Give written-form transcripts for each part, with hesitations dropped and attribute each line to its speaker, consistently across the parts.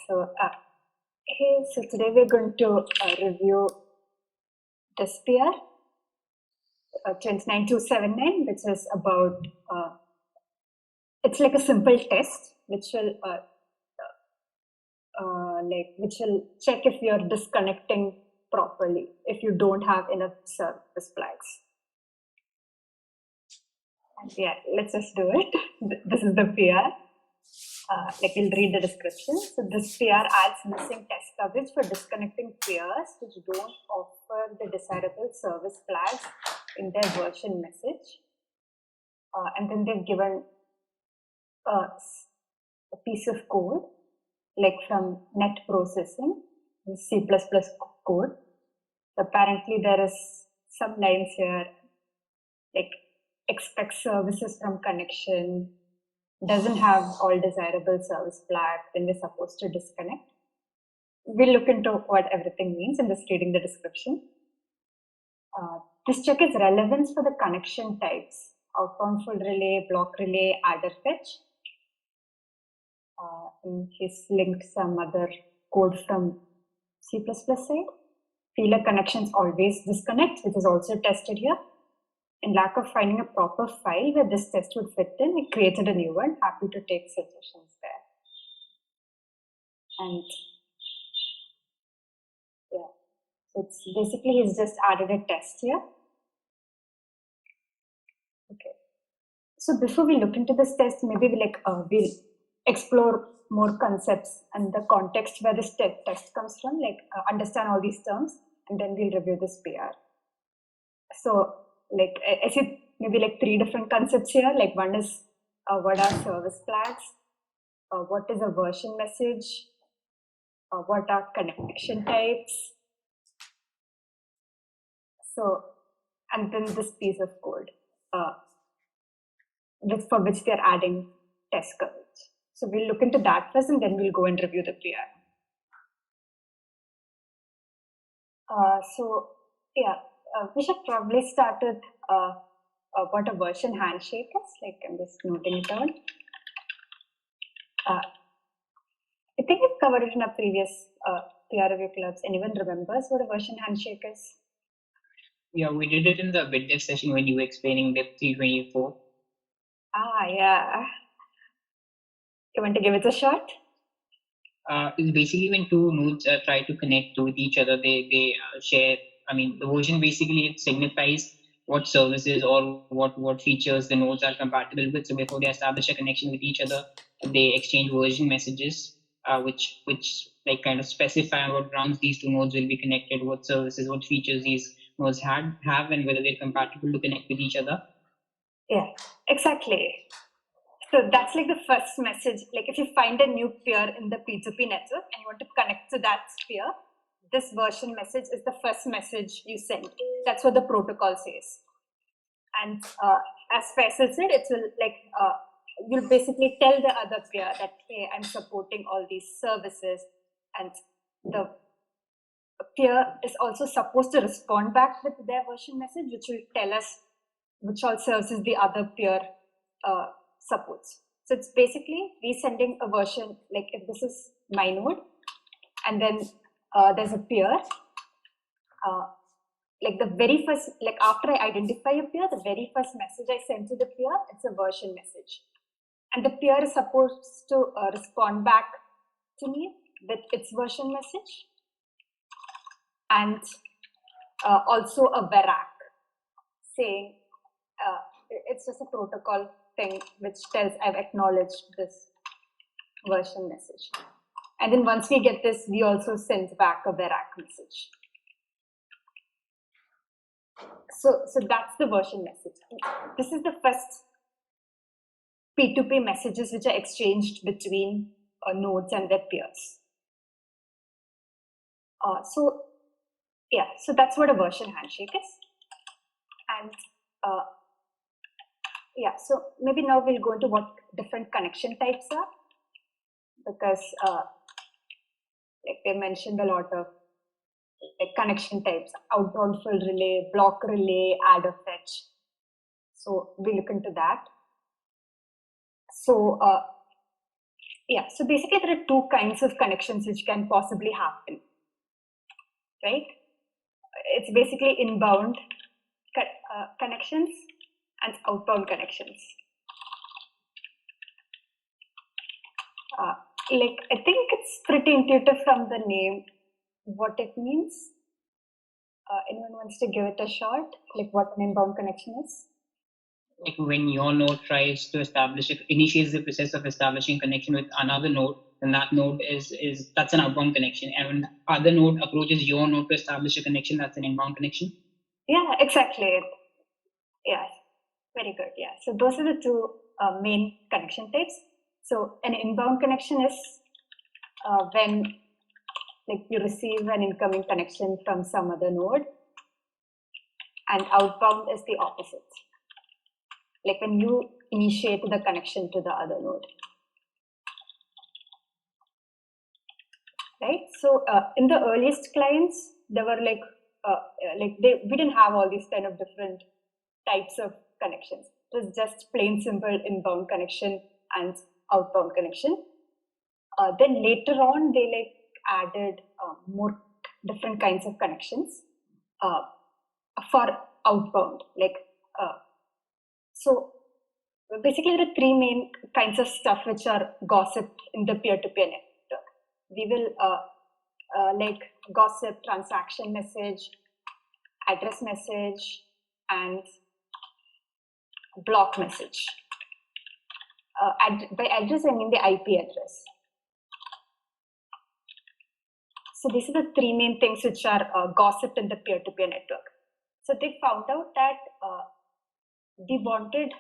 Speaker 1: So today we're going to review this PR 29279, which is about, it's like a simple test which will check if you're disconnecting properly, if you don't have enough service flags. And yeah, let's just do it. This is the PR. We'll read the description. So this PR adds missing test coverage for disconnecting peers which don't offer the desirable service flags in their version message. And then they've given a piece of code, like from net processing, C++ code. Apparently there is some lines here, like expect services from connection, doesn't have all desirable service flag, then we're supposed to disconnect. We'll look into what everything means in just reading the description. This check is relevance for the connection types: outbound full relay, block relay, adder fetch. And he's linked some other code from C++ side. Feeler connections always disconnect, which is also tested here. In lack of finding a proper file where this test would fit in, we created a new one. Happy to take suggestions there. And yeah, so it's basically he's just added a test here. Okay. So before we look into this test, maybe we'll explore more concepts and the context where this test comes from, understand all these terms, and then we'll review this PR. So I see maybe three different concepts here. One is what are service flags, what is a version message, what are connection types. So, and then this piece of code for which they're adding test coverage. So we'll look into that first, and then we'll go and review the PR. We should probably start with what a version handshake is. I'm just noting it down. I think we've covered it in a previous PR review clubs. Anyone remembers what a version handshake is?
Speaker 2: Yeah, we did it in the BitDev session when you were explaining BIP 324.
Speaker 1: Yeah. You want to give it a shot?
Speaker 2: It's basically when two nodes try to connect with each other, they share. The version basically it signifies what services or what features the nodes are compatible with. So before they establish a connection with each other, they exchange version messages, which kind of specify what rounds these two nodes will be connected, what services, what features these nodes have, and whether they're compatible to connect with each other.
Speaker 1: Yeah, exactly. So that's the first message. If you find a new peer in the p2p network and you want to connect to that peer, this version message is the first message you send. That's what the protocol says. And as Faisal said, it will you'll basically tell the other peer that, hey, I'm supporting all these services, and the peer is also supposed to respond back with their version message, which will tell us which all services the other peer supports. So it's basically we sending a version, if this is my node, and then there's a peer, the very first, after I identify a peer, the very first message I send to the peer, it's a version message. And the peer is supposed to respond back to me with its version message. And also a verac saying, it's just a protocol thing which tells I've acknowledged this version message. And then once we get this, we also send back a verac message. So that's the version message. This is the first P2P messages which are exchanged between nodes and their peers. So that's what a version handshake is. And so maybe now we'll go into what different connection types are, because they mentioned a lot of connection types: outbound full relay, block relay, adder fetch. So we look into that. So Yeah, so basically there are two kinds of connections which can possibly happen, right? It's basically inbound connections and outbound connections. Like, I think it's pretty intuitive from the name what it means. Anyone wants to give it a shot, like what an inbound connection is?
Speaker 2: Like when your node tries to initiates the process of establishing connection with another node, then that node is that's an outbound connection. And when the other node approaches your node to establish a connection, that's an inbound connection.
Speaker 1: Yeah, exactly. Yeah, very good. Yeah, so those are the two main connection types. So an inbound connection is when like you receive an incoming connection from some other node, and outbound is the opposite, like when you initiate the connection to the other node, right? So in the earliest clients, there were we didn't have all these kind of different types of connections. It was just plain simple inbound connection and outbound connection. Then later on, they added more different kinds of connections for outbound. So basically, there are three main kinds of stuff which are gossiped in the peer-to-peer network. We will gossip transaction message, address message, and block message. By address, I mean the IP address. So these are the three main things which are gossiped in the peer-to-peer network. So they found out that they wanted,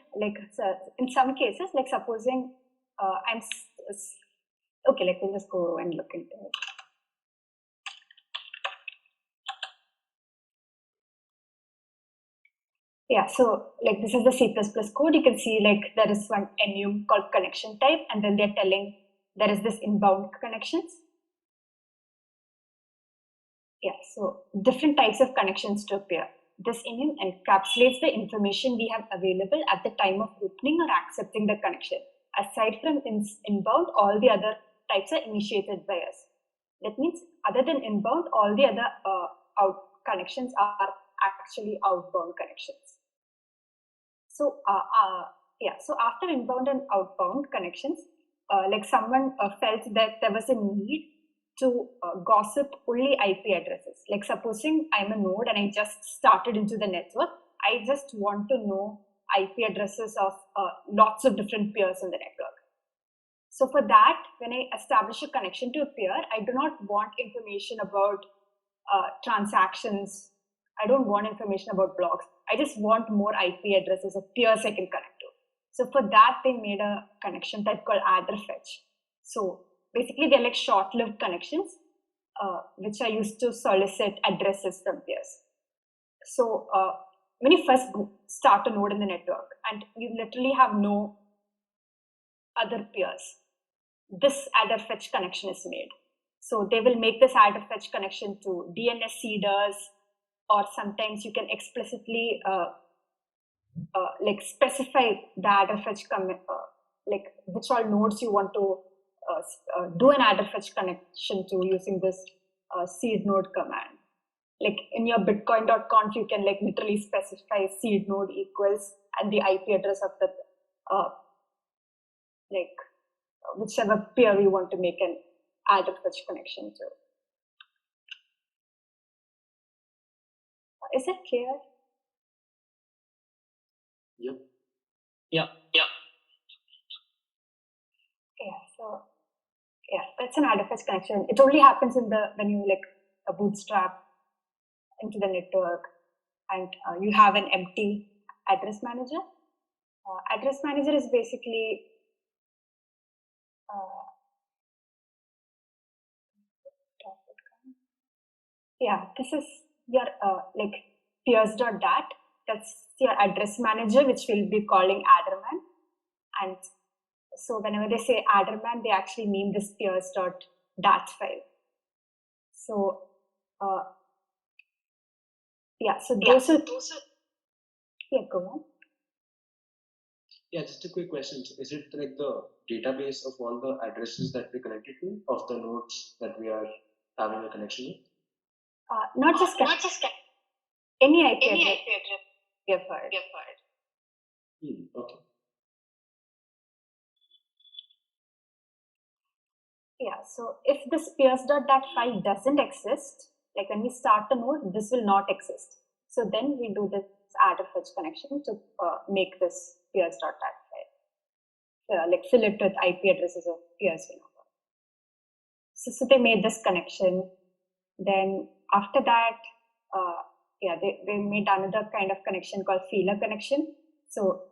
Speaker 1: in some cases, like supposing okay, let me just go and look into it. Yeah, so like this is the C++ code. You can see like there is one enum called connection type, and then they're telling there is this inbound connections. Yeah, so different types of connections to appear. This enum encapsulates the information we have available at the time of opening or accepting the connection. Aside from inbound, all the other types are initiated by us. That means other than inbound, all the other connections are actually outbound connections. So so after inbound and outbound connections, like someone felt that there was a need to gossip only IP addresses. Like supposing I'm a node and I just started into the network, I just want to know IP addresses of lots of different peers in the network. So for that, when I establish a connection to a peer, I do not want information about transactions. I don't want information about blocks. I just want more IP addresses of peers I can connect to. So for that, they made a connection type called addr fetch. So basically, they're like short-lived connections, which are used to solicit addresses from peers. So when you first start a node in the network and you literally have no other peers, this addr fetch connection is made. So they will make this addr fetch connection to DNS seeders, or sometimes you can explicitly specify the addr fetch like which all nodes you want to do an addr fetch connection to using this seed node command. Like in your bitcoin.conf, you can like literally specify seed node equals and the IP address of the whichever peer you want to make an addr fetch connection to. Is it clear?
Speaker 2: Yep.
Speaker 1: Yeah. So that's an addr fetch connection. It only happens when you bootstrap into the network and you have an empty address manager. Address manager is basically this is your peers.dat. That's your address manager, which we'll be calling adderman. And so whenever they say adderman, they actually mean this peers.dat file. So so those are go on.
Speaker 3: Yeah, just a quick question. Is it like the database of all the addresses that we connected to, of the nodes that we are having a connection with?
Speaker 1: Not just any IP address we have heard.
Speaker 3: Okay.
Speaker 1: Yeah, so if this peers.dat file doesn't exist, like when we start a node, this will not exist. So then we do this add a fetch connection to make this peers.dat file. Like fill it with IP addresses of peers we know. So they made this connection. Then after that, they made another kind of connection called feeler connection. So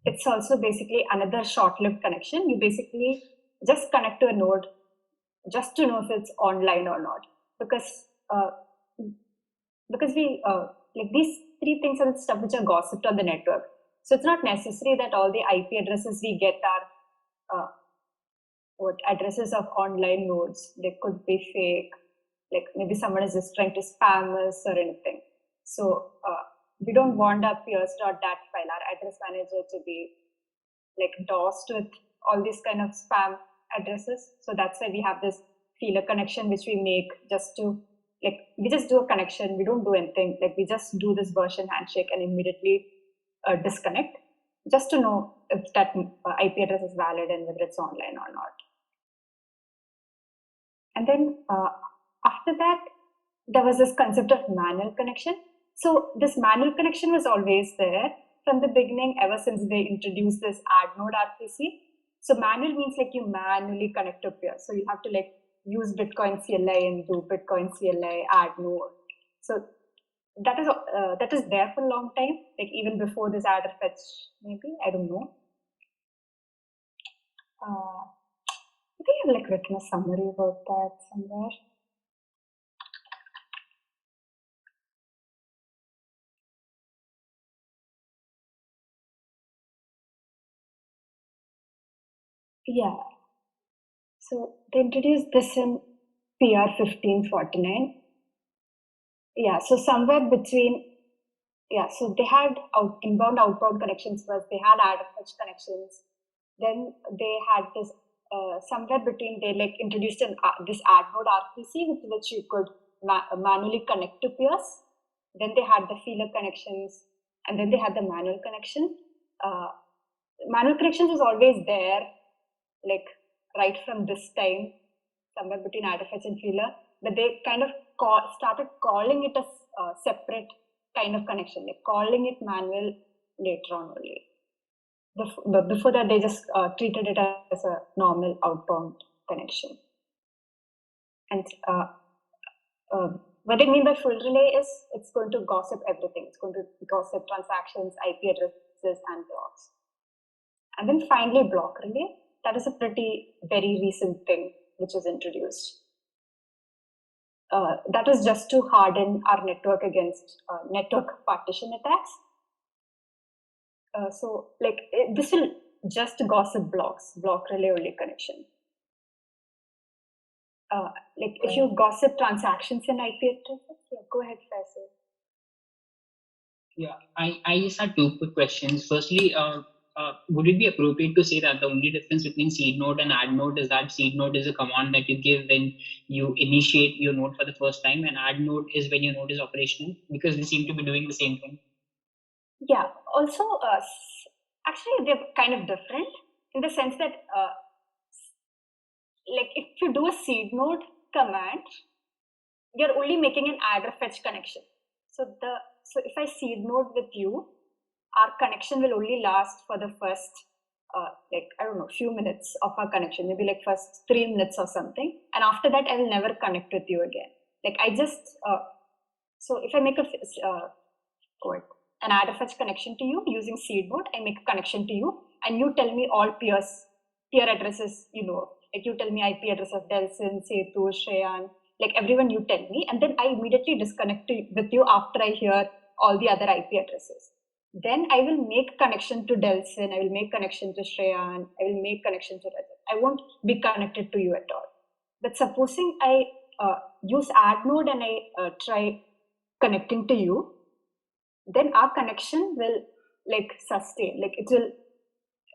Speaker 1: it's also basically another short-lived connection. You basically just connect to a node just to know if it's online or not, because we like these three things are the stuff which are gossiped on the network. So it's not necessary that all the IP addresses we get are addresses of online nodes. They could be fake, like maybe someone is just trying to spam us or anything. So we don't want our peers.dat file, our address manager, to be like DOSed with all these kind of spam addresses. So that's why we have this feeler connection, which we make just to, like, we just do a connection. We don't do anything. Like we just do this version handshake and immediately disconnect, just to know if that IP address is valid and whether it's online or not. And then after that, there was this concept of manual connection. So this manual connection was always there from the beginning, ever since they introduced this add node RPC. So manual means like you manually connect to peers. So you have to like use Bitcoin CLI and do Bitcoin CLI add node. So that is there for a long time, like even before this add or fetch, maybe, I don't know. I think I've like written a summary about that somewhere. Yeah. So they introduced this in PR 1549. Yeah, so somewhere between, so they had inbound, outbound connections first, they had add and fetch connections. Then they had this, somewhere between, they like introduced this add node RPC with which you could manually connect to peers. Then they had the feeler connections, and then they had the manual connection. Manual connections was always there, like right from this time, somewhere between add fetch and feeler, but they kind of started calling it a separate kind of connection, like calling it manual later on only. But before that, they just treated it as a normal outbound connection. And what I mean by full relay is it's going to gossip everything. It's going to gossip transactions, IP addresses, and blocks. And then finally, block relay. That is a very recent thing which was introduced. That was just to harden our network against network partition attacks. So like this will just gossip blocks, block relay only connection. Like if you gossip transactions in IP addresses, go ahead, Faisal.
Speaker 2: Yeah, I just had two quick questions. Firstly, would it be appropriate to say that the only difference between seed node and add node is that seed node is a command that you give when you initiate your node for the first time, and add node is when your node is operational, because they seem to be doing the same thing?
Speaker 1: Yeah, also, actually, they're kind of different in the sense that, like, if you do a seed node command, you're only making an add or fetch connection. So if I seed node with you, our connection will only last for the first, like, I don't know, few minutes of our connection, maybe like first 3 minutes or something. And after that, I will never connect with you again. Like I just, so if I make an add or fetch connection to you using seed node, I make a connection to you and you tell me all peer addresses, like you tell me IP address of Delson, Setu, Shreyan, like everyone you tell me, and then I immediately disconnect with you after I hear all the other IP addresses. Then I will make connection to Delson, I will make connection to Shreyan, I will make connection to Rajat. I won't be connected to you at all. But supposing I use add node and I try connecting to you, then our connection will like sustain, like it will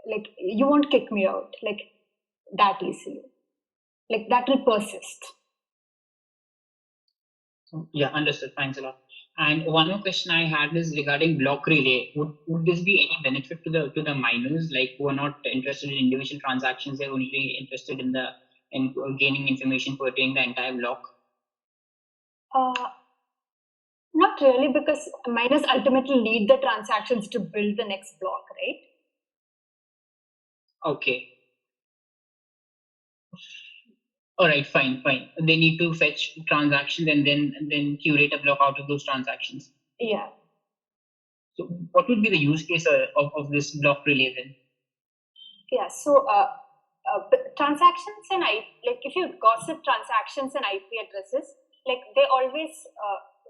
Speaker 1: like you won't kick me out like that easily. Like that will persist.
Speaker 2: Yeah, understood. Thanks a lot. And one more question I had is regarding block relay. Would this be any benefit to the miners, like who are not interested in individual transactions, they're only interested in gaining information pertaining the entire block?
Speaker 1: Not really, because miners ultimately lead the transactions to build the next block, right?
Speaker 2: Okay. All right, fine. They need to fetch transactions and then curate a block out of those transactions.
Speaker 1: Yeah.
Speaker 2: So what would be the use case of this block relay then?
Speaker 1: Yeah. So transactions and like if you gossip transactions and IP addresses, like they always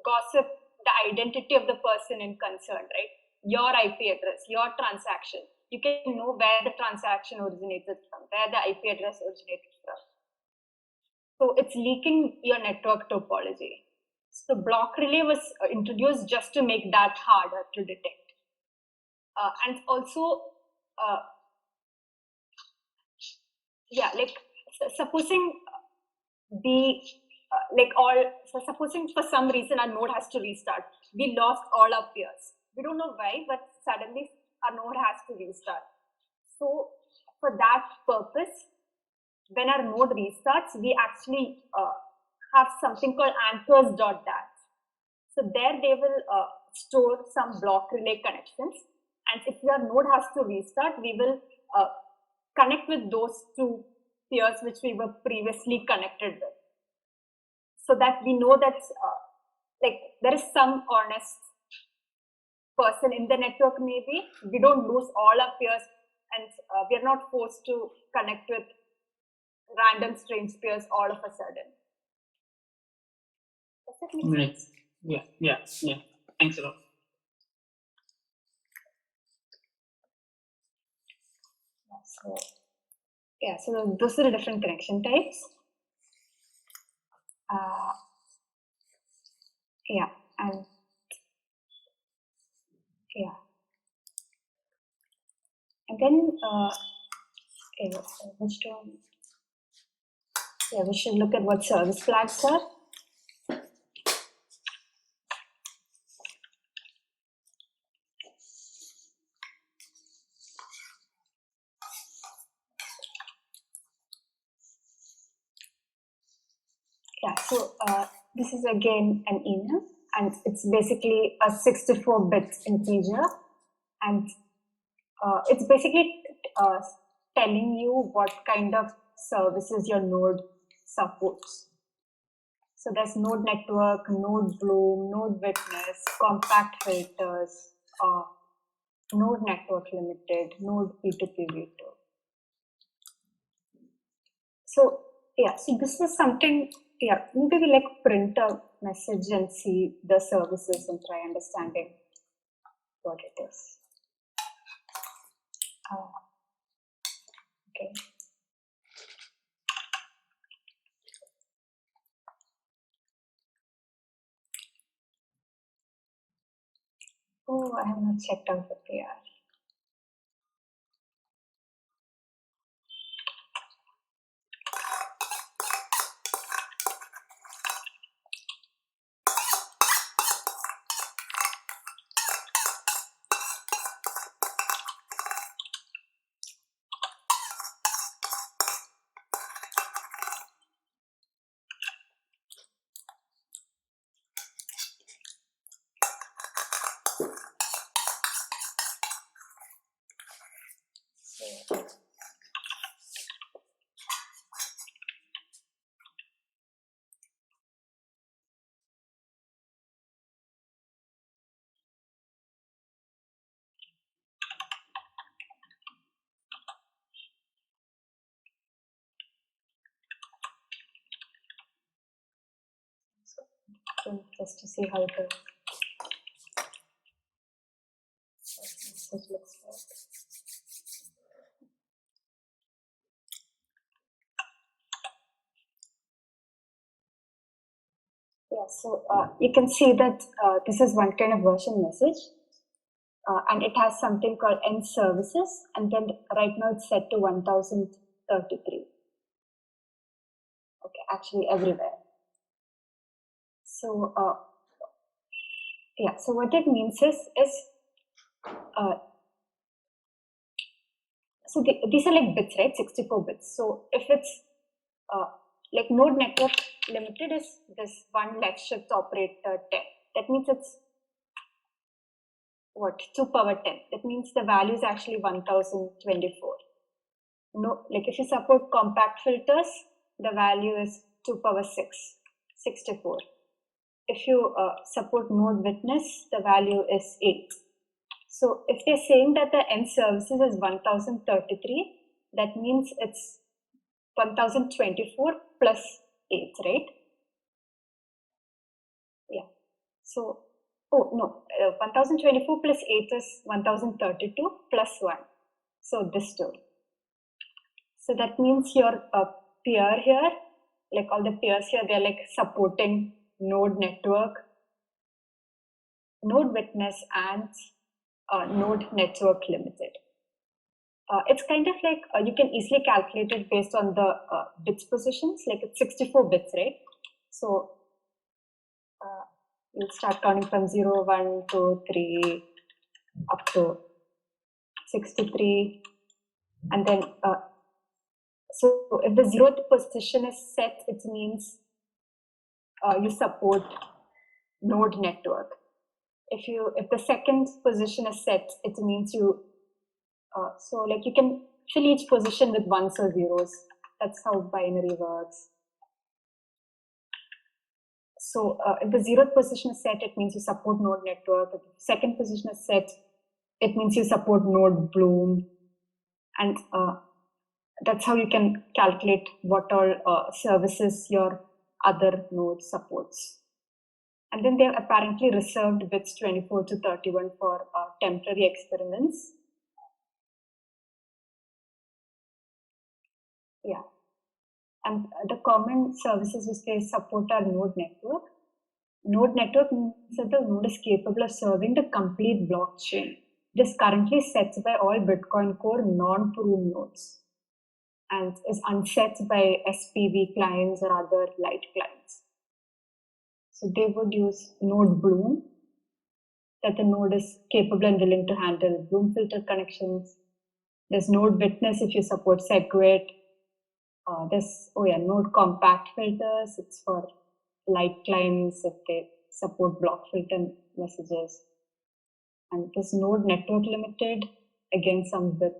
Speaker 1: gossip the identity of the person in concern, right? Your IP address, your transaction. You can know where the transaction originated from, where the IP address originated from. So it's leaking your network topology. So block relay was introduced just to make that harder to detect. And also, yeah, like supposing supposing for some reason our node has to restart, we lost all our peers. We don't know why, but suddenly our node has to restart. So for that purpose, when our node restarts, we actually have something called anchors.dat. So there they will store some block relay connections. And if your node has to restart, we will connect with those two peers which we were previously connected with. So that we know that like there is some honest person in the network maybe. We don't lose all our peers and we are not forced to connect with random strange peers all of a sudden. Does that make sense?
Speaker 2: Yeah. Thanks a lot.
Speaker 1: So those are the different connection types. And then we should look at what service flags are. So this is again an email, and it's basically a 64-bit integer, and it's basically telling you what kind of services your node supports. So there's node network, node bloom, node witness, compact filters, node network limited, node p2p v2. So this is something, maybe we like print a message and see the services and try understanding what it is. Okay. Oh, I have not checked out the PR. Just to see how the message looks like. So you can see that this is one kind of version message. and it has something called end services, and then right now it's set to 1033. Okay, actually everywhere. So yeah, so what it means is so these are like bits, right? 64 bits. So if it's like node network limited is this one left shift operator 10. That means it's what, 2 power 10. That means the value is actually 1024. No, like if you support compact filters, the value is 2 power 6, 64. If you support node witness, the value is 8. So if they're saying that the end services is 1033, that means it's 1024 plus 8, right? Yeah. So, oh no, 1024 plus 8 is 1032 plus 1. So this two. So that means your peer here, like all the peers here, they're like supporting node network, node witness, and node network limited. It's kind of like you can easily calculate it based on the bits positions, like it's 64 bits, right? So you'll start counting from 0, 1, 2, 3 up to 63, and then so if the 0th position is set, it means you support node network. If the 2nd position is set, it means you so like you can fill each position with ones or zeros. That's how binary works. So if the 0th position is set, it means you support node network. If the 2nd position is set, it means you support node bloom, and that's how you can calculate what all services your other node supports. And then they've apparently reserved bits 24 to 31 for temporary experiments. Yeah. And the common services which they support are node network. Node network means that the node is capable of serving the complete blockchain. It is currently set by all Bitcoin Core non-proof nodes and is unset by SPV clients or other light clients. So they would use node bloom, that the node is capable and willing to handle bloom filter connections. There's node witness if you support SegWit. There's node compact filters. It's for light clients if they support block filter messages. And this node network limited, again some with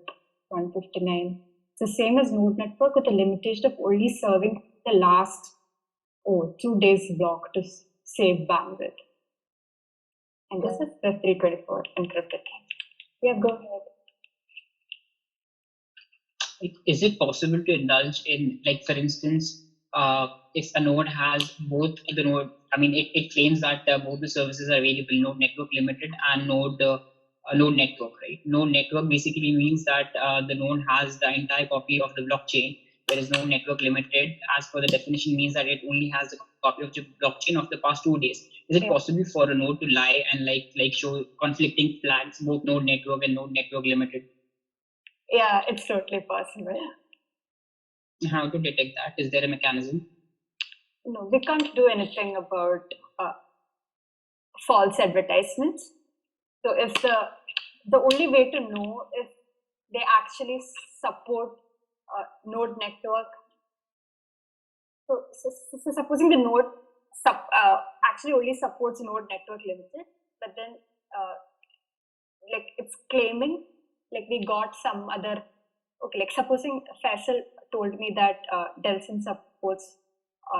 Speaker 1: 159. It's the same as node network with a limitation of only serving the last 2 days block to save bandwidth. And this is the 324 encrypted. Yeah, go ahead.
Speaker 2: Is it possible to indulge in, like, for instance, if a node has both the node, I mean, it claims that both the services are available, node network limited and node network, right? Node network basically means that the node has the entire copy of the blockchain, whereas node network limited, as per the definition, means that it only has the copy of the blockchain of the past 2 days. Is it possible for a node to lie and like show conflicting flags, both node network and node network limited?
Speaker 1: Yeah, it's totally possible.
Speaker 2: How to detect that? Is there a mechanism?
Speaker 1: No, we can't do anything about false advertisements. So if the only way to know if they actually support node network. So supposing the node actually only supports node network limited, but then like it's claiming like we got some other, okay, like supposing Faisal told me that Delson supports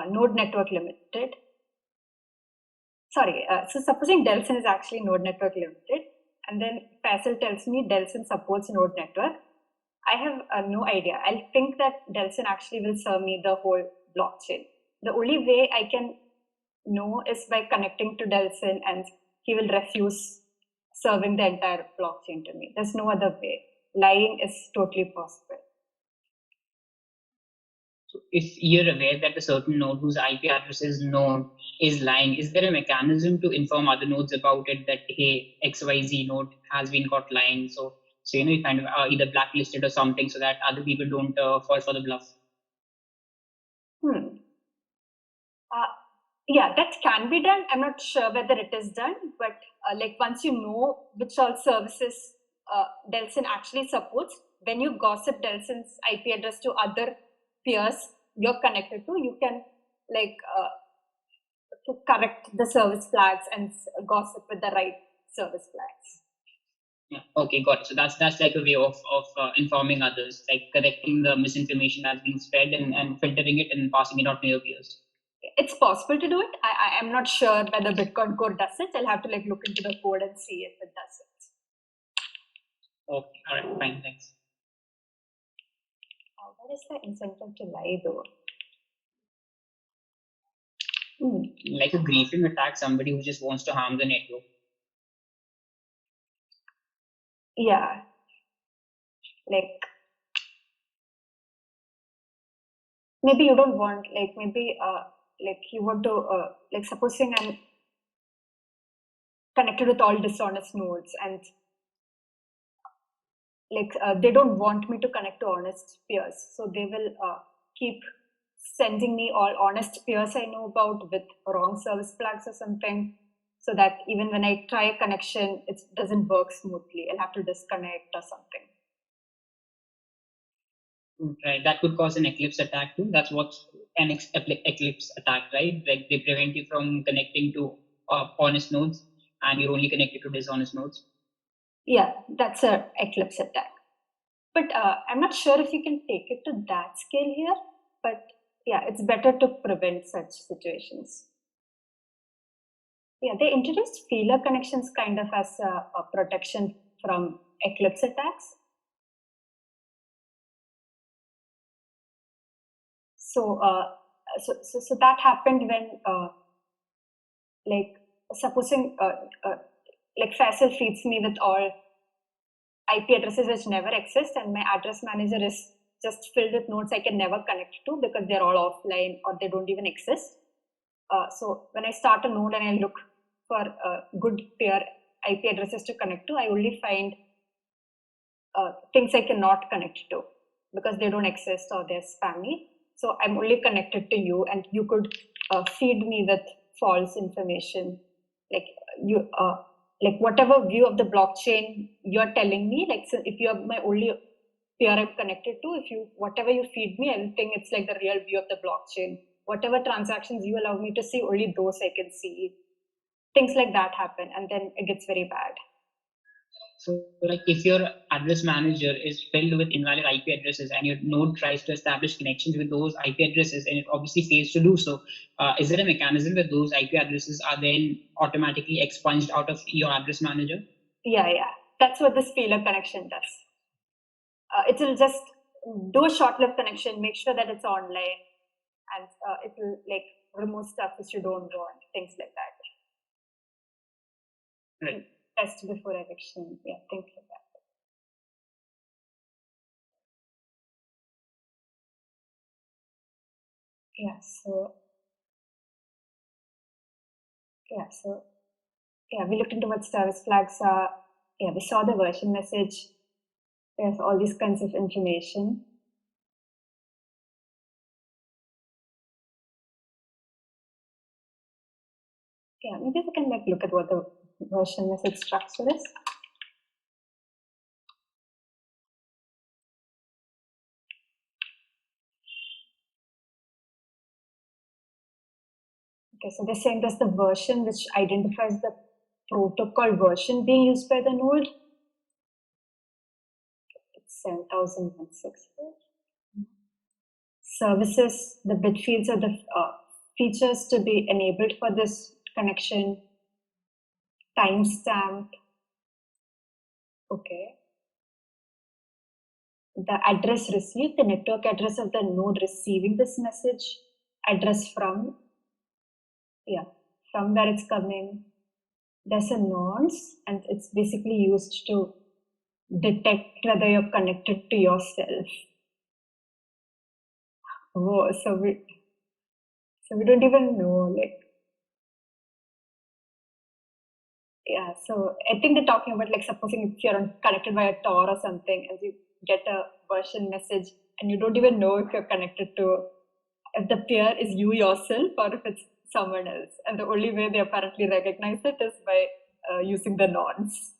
Speaker 1: node network limited. Sorry, so supposing Delson is actually node network limited, and then Faisal tells me Delson supports node network, I have no idea. I'll think that Delson actually will serve me the whole blockchain. The only way I can know is by connecting to Delson, and he will refuse serving the entire blockchain to me. There's no other way. Lying is totally possible.
Speaker 2: So if you're aware that a certain node whose IP address is known is lying, is there a mechanism to inform other nodes about it that, hey, XYZ node has been caught lying? So you kind of either blacklisted or something so that other people don't fall for the bluff.
Speaker 1: Yeah, that can be done. I'm not sure whether it is done, but like once you know which all services Delson actually supports, when you gossip Delson's IP address to other peers you're connected to, you can like to correct the service flags and gossip with the right service flags.
Speaker 2: Yeah. Okay, got it. So that's like a way of informing others, like correcting the misinformation that's being spread and filtering it and passing it on to your peers.
Speaker 1: It's possible to do it. I am not sure whether Bitcoin Core does it. I'll have to like look into the code and see if it does it.
Speaker 2: Okay, all right, fine, thanks.
Speaker 1: What is the incentive to lie though?
Speaker 2: Like a griefing attack, somebody who just wants to harm the network.
Speaker 1: Yeah, like maybe you don't want, like maybe like you want to like supposing I'm connected with all dishonest nodes and like they don't want me to connect to honest peers, so they will keep sending me all honest peers I know about with wrong service flags or something, so that even when I try a connection it doesn't work smoothly. I'll have to disconnect or something.
Speaker 2: Right, that could cause an eclipse attack too. That's what's an eclipse attack, right? Like they prevent you from connecting to honest nodes and you're only connected to dishonest nodes.
Speaker 1: Yeah, that's a eclipse attack. But I'm not sure if you can take it to that scale here, but yeah, it's better to prevent such situations. Yeah, they introduced feeler connections kind of as a protection from eclipse attacks. So, so that happened when, like, supposing, like Faisal feeds me with all IP addresses which never exist, and my address manager is just filled with nodes I can never connect to because they're all offline or they don't even exist. So when I start a node and I look for good peer IP addresses to connect to, I only find things I cannot connect to because they don't exist or they're spammy. So I'm only connected to you, and you could feed me with false information, like you, like whatever view of the blockchain you're telling me. Like, so if you're my only peer I'm connected to, if you whatever you feed me, I will think it's like the real view of the blockchain. Whatever transactions you allow me to see, only those I can see. Things like that happen, and then it gets very bad.
Speaker 2: So, like, if your address manager is filled with invalid IP addresses and your node tries to establish connections with those IP addresses and it obviously fails to do so, is there a mechanism that those IP addresses are then automatically expunged out of your address manager?
Speaker 1: Yeah, that's what this feeler connection does. It will just do a short-lived connection, make sure that it's online, and it will like remove stuff which you don't want, things like that.
Speaker 2: Right.
Speaker 1: Test before eviction, yeah, things like that. Yeah, so we looked into what service flags are. Yeah, we saw the version message. There's all these kinds of information. Yeah, maybe we can like look at what the version message structure is. Okay, so they're saying there's the version which identifies the protocol version being used by the node. It's 7064. Services, the bit fields are the features to be enabled for this connection. Timestamp. Okay. The address received, the network address of the node receiving this message, address from, yeah, from where it's coming. There's a nonce, and it's basically used to detect whether you're connected to yourself. Oh, so we don't even know, like, yeah. So I think they're talking about, like, supposing if you're connected by a Tor or something, and you get a version message, and you don't even know if you're connected to, if the peer is you yourself or if it's someone else. And the only way they apparently recognize it is by using the nonce.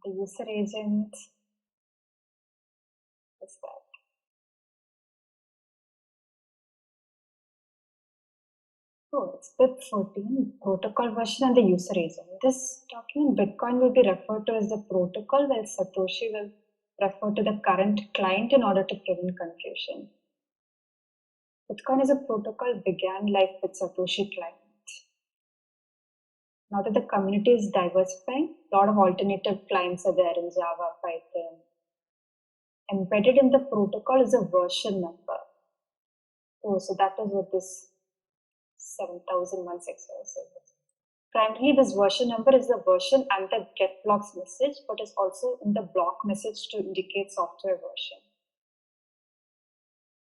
Speaker 1: The user agent is that. Oh, it's BIP14, protocol version and the user agent. This document, Bitcoin will be referred to as the protocol, while Satoshi will refer to the current client in order to prevent confusion. Bitcoin as a protocol began life with Satoshi client. Now that the community is diversifying, a lot of alternative clients are there in Java, Python. Embedded in the protocol is a version number. Oh, so that is what this 7016 is. Primarily, this version number is the version and the get blocks message, but is also in the block message to indicate software version.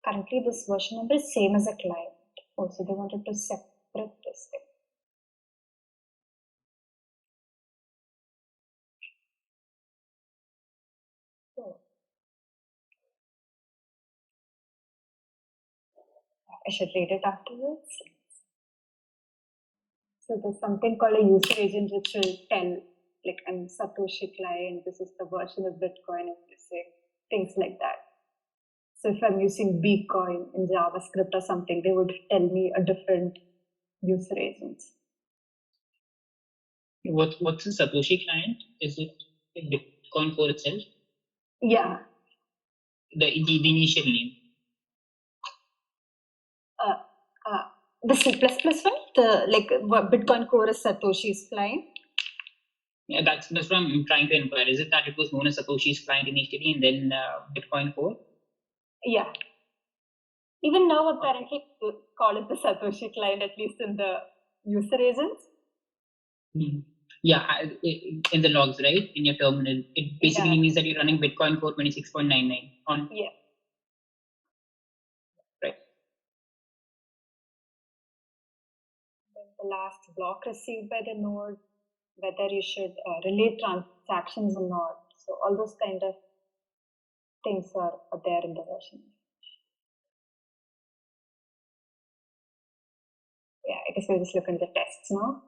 Speaker 1: Currently, this version number is same as a client. Also, they wanted to separate this thing. So, I should read it afterwards. So there's something called a user agent which will tell, like, I'm Satoshi client, this is the version of Bitcoin I'm using, things like that. So if I'm using Bitcoin in JavaScript or something, they would tell me a different user agent.
Speaker 2: What's the Satoshi client? Is it Bitcoin Core itself?
Speaker 1: Yeah.
Speaker 2: The initial name.
Speaker 1: The C++ one, the like what Bitcoin Core is Satoshi's client.
Speaker 2: Yeah, that's what I'm trying to inquire. Is it that it was known as Satoshi's client initially and then Bitcoin Core?
Speaker 1: Yeah. Even now, apparently, people call it the Satoshi client, at least in the user agents.
Speaker 2: Mm-hmm. Yeah, in the logs, right? In your terminal, it basically means that you're running Bitcoin Core 26.99 on.
Speaker 1: Yeah.
Speaker 2: Right.
Speaker 1: Then the last block received by the node, whether you should relay transactions or not. So all those kind of things are there in the version. Yeah, I guess we'll just look into the tests now.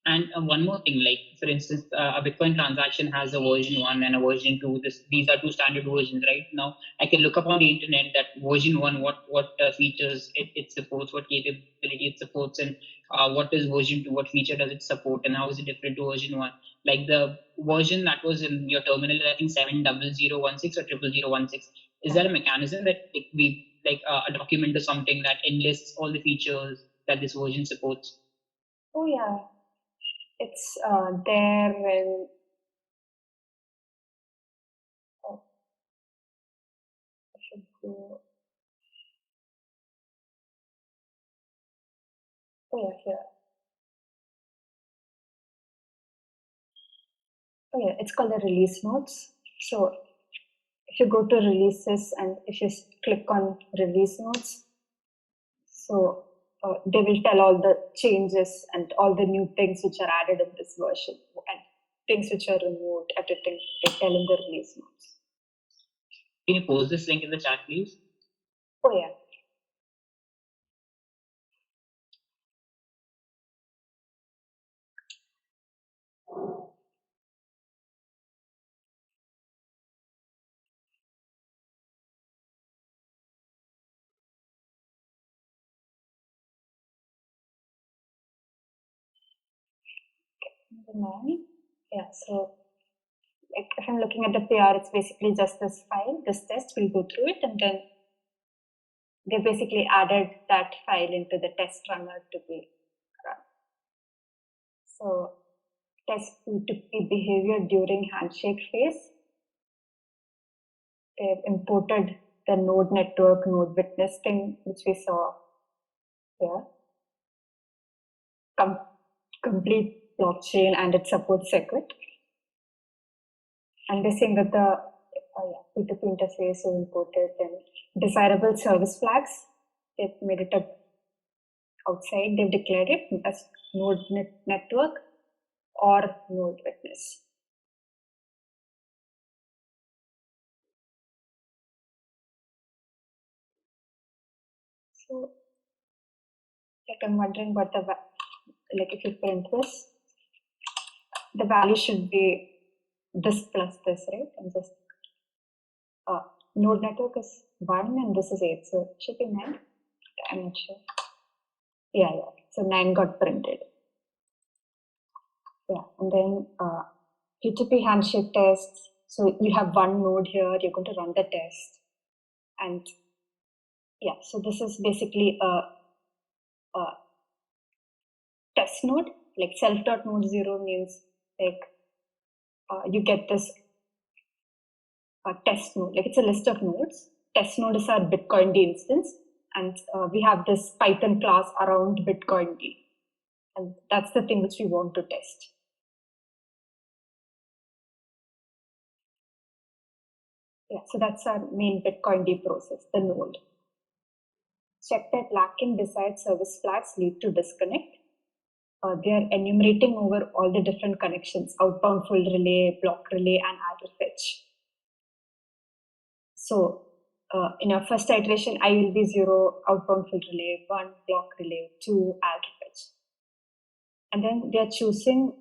Speaker 2: And one more thing, like for instance, a Bitcoin transaction has a version 1 and a version 2. These are two standard versions, right? Now I can look up on the internet that version 1, what features it supports, what capability it supports, and what is version 2, what feature does it support, and how is it different to version 1. Like the version that was in your terminal, I think 70016 or 00016. Is there a mechanism that we like a document or something that enlists all the features that this version supports?
Speaker 1: Oh yeah. It's there when I should go. Oh yeah, here. Oh yeah, it's called the release notes. So if you go to releases and if you click on release notes, so they will tell all the changes and all the new things which are added in this version and things which are removed, everything they tell in the release notes.
Speaker 2: Can you post this link in the chat, please?
Speaker 1: Oh yeah. Yeah, so like if I'm looking at the PR, it's basically just this file, this test, we'll go through it, and then they basically added that file into the test runner to be run. So test p2p behavior during handshake phase. They've imported the node network, node witness thing, which we saw here. Complete blockchain and it supports Segwit. And they're saying that the p2p interface is imported, and desirable service flags, they've made it outside, they've declared it as node network or node witness. So, like, I'm wondering what the, like, if you print this, the value should be this plus this, right? And just node network is 1 and this is 8, so it should be 9. I'm not sure. Yeah. So 9 got printed. Yeah, and then p2p handshake tests. So you have one node here, you're going to run the test. And yeah, so this is basically a test node, like self.node0 means like you get this test node, like it's a list of nodes. Test node is our Bitcoin D instance, and we have this Python class around Bitcoin D. And that's the thing which we want to test. Yeah, so that's our main Bitcoin D process, the node. Check that lacking desired service flags lead to disconnect. They are enumerating over all the different connections, outbound full relay, block relay, and adder fetch. So in our first iteration, I will be 0, outbound full relay, 1, block relay, 2, adder fetch. And then they are choosing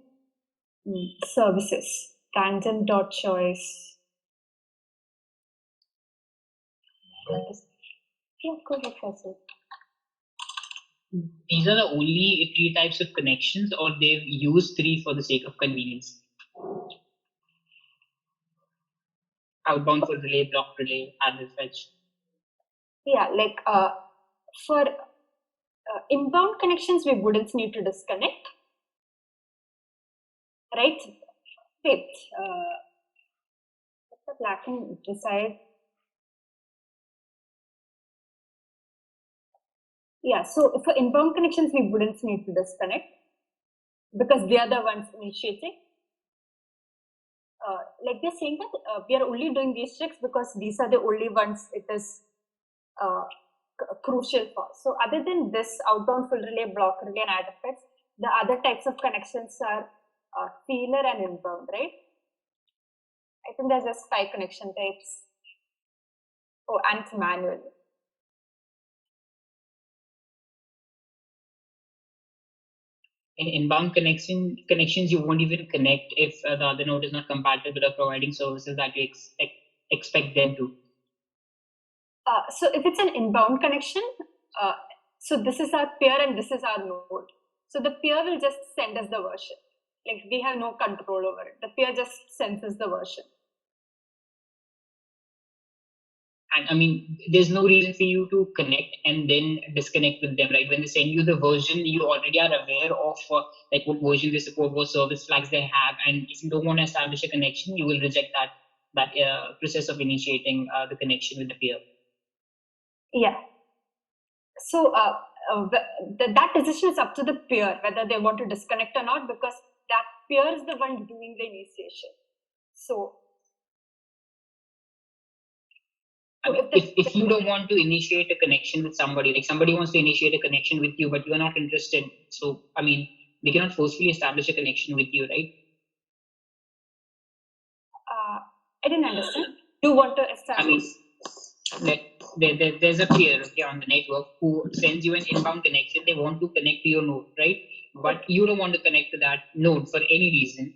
Speaker 1: services, random.choice. Yeah, go ahead, Faisal.
Speaker 2: These are the only 3 types of connections, or they've used 3 for the sake of convenience? Outbound full relay, block relay, adder fetch.
Speaker 1: Yeah, like for inbound connections, we wouldn't need to disconnect, right? Wait, what's the lacking decide? Yeah, so for inbound connections, we wouldn't need to disconnect because they are the ones initiating. Like they're saying that we are only doing these checks because these are the only ones it is crucial for. So other than this outbound full relay, block relay, and adder fetch, the other types of connections are feeler and inbound, right? I think there's just 5 connection types. Oh, and it's manual.
Speaker 2: In inbound connections, you won't even connect if the other node is not compatible or providing services that you expect them to.
Speaker 1: So if it's an inbound connection, so this is our peer and this is our node. So the peer will just send us the version. Like we have no control over it. The peer just sends us the version.
Speaker 2: And I mean, there's no reason for you to connect and then disconnect with them, right? When they send you the version, you already are aware of like what version they support, what service flags they have, and if you don't want to establish a connection, you will reject that process of initiating the connection with the peer.
Speaker 1: Yeah. So that decision is up to the peer whether they want to disconnect or not, because that peer is the one doing the initiation. So
Speaker 2: if you don't want to initiate a connection with somebody, like somebody wants to initiate a connection with you, but you are not interested, so I mean, they cannot forcefully establish a connection with you, right?
Speaker 1: I didn't understand. You want to establish?
Speaker 2: I mean, there's a peer on the network who sends you an inbound connection. They want to connect to your node, right? But you don't want to connect to that node for any reason.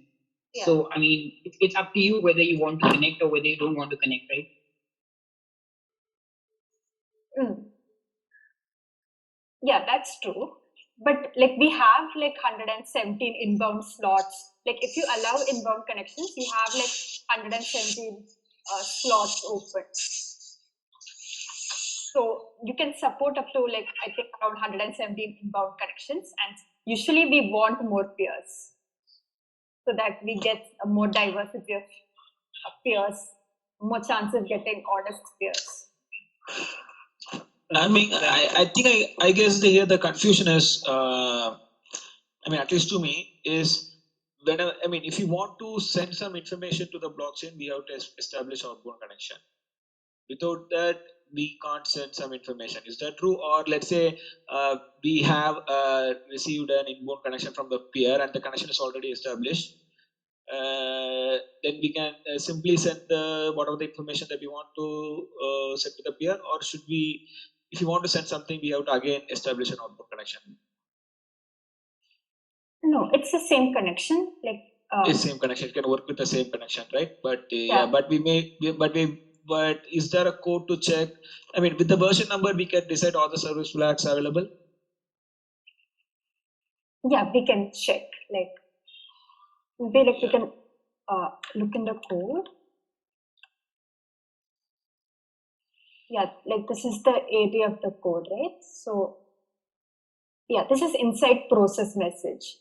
Speaker 2: Yeah. So I mean, it's up to you whether you want to connect or whether you don't want to connect, right?
Speaker 1: Yeah, that's true. But like we have like 117 inbound slots. Like if you allow inbound connections, you have like 117 slots open. So you can support up to like, I think around 117 inbound connections, and usually we want more peers so that we get a more diversity of peers, more chance of getting honest peers.
Speaker 4: I mean, I think I guess here the confusion is, I mean, at least to me, is if you want to send some information to the blockchain, we have to establish outbound connection. Without that, we can't send some information. Is that true? Or let's say we have received an inbound connection from the peer and the connection is already established. Then we can simply send the whatever the information that we want to send to the peer, or should we, if you want to send something, we have to again establish an outbound connection?
Speaker 1: No, it's the same connection. Like
Speaker 4: It's same connection. It can work with the same connection, right? But
Speaker 1: Yeah.
Speaker 4: but is there a code to check? I mean, with the version number, we can decide all the service flags available.
Speaker 1: yeah, we can check. Like maybe we can look in the code. Yeah, like this is the area of the code, right? So yeah, this is inside process message.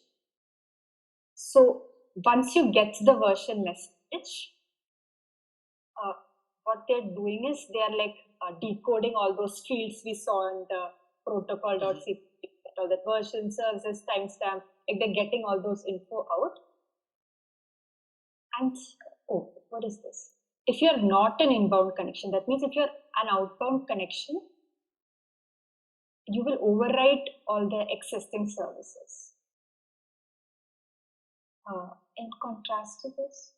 Speaker 1: So once you get the version message, what they're doing is they are like decoding all those fields we saw in the protocol.cpp, all the version, services, timestamp, like they're getting all those info out. And oh, what is this? If you're not an inbound connection, that means if you're an outbound connection, you will overwrite all the existing services. In contrast to this,